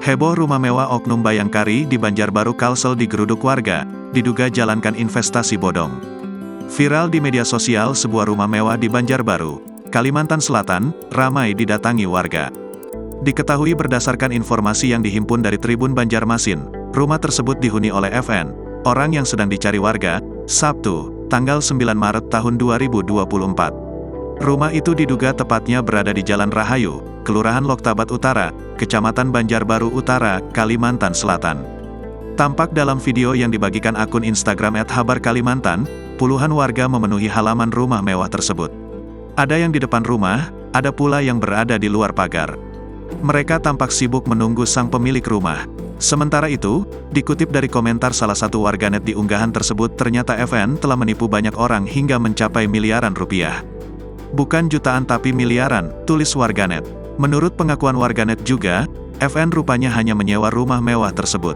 Heboh rumah mewah oknum Bayangkari di Banjarbaru Kalsel digeruduk warga, diduga jalankan investasi bodong. Viral di media sosial sebuah rumah mewah di Banjarbaru, Kalimantan Selatan, ramai didatangi warga. Diketahui berdasarkan informasi yang dihimpun dari Tribun Banjarmasin, rumah tersebut dihuni oleh FN, orang yang sedang dicari warga, Sabtu, tanggal 9 Maret tahun 2024. Rumah itu diduga tepatnya berada di Jalan Rahayu, Kelurahan Loktabat Utara, Kecamatan Banjarbaru Utara, Kalimantan Selatan. Tampak dalam video yang dibagikan akun Instagram @habarkalimantan, puluhan warga memenuhi halaman rumah mewah tersebut. Ada yang di depan rumah, ada pula yang berada di luar pagar. Mereka tampak sibuk menunggu sang pemilik rumah. Sementara itu, dikutip dari komentar salah satu warganet di unggahan tersebut, ternyata FN telah menipu banyak orang hingga mencapai miliaran rupiah. Bukan jutaan tapi miliaran, tulis warganet. Menurut pengakuan warganet juga, FN rupanya hanya menyewa rumah mewah tersebut.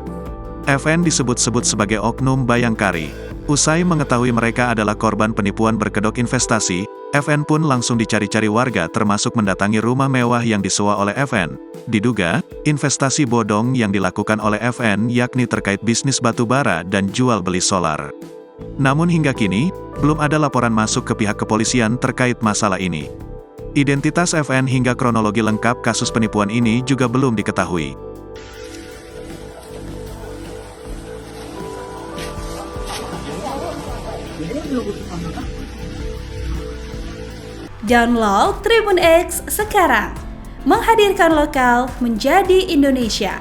FN disebut-sebut sebagai oknum Bayangkari. Usai mengetahui mereka adalah korban penipuan berkedok investasi, FN pun langsung dicari-cari warga termasuk mendatangi rumah mewah yang disewa oleh FN. Diduga, investasi bodong yang dilakukan oleh FN yakni terkait bisnis batubara dan jual beli solar. Namun hingga kini, belum ada laporan masuk ke pihak kepolisian terkait masalah ini. Identitas FN hingga kronologi lengkap kasus penipuan ini juga belum diketahui. Download Tribun X sekarang, menghadirkan lokal menjadi Indonesia.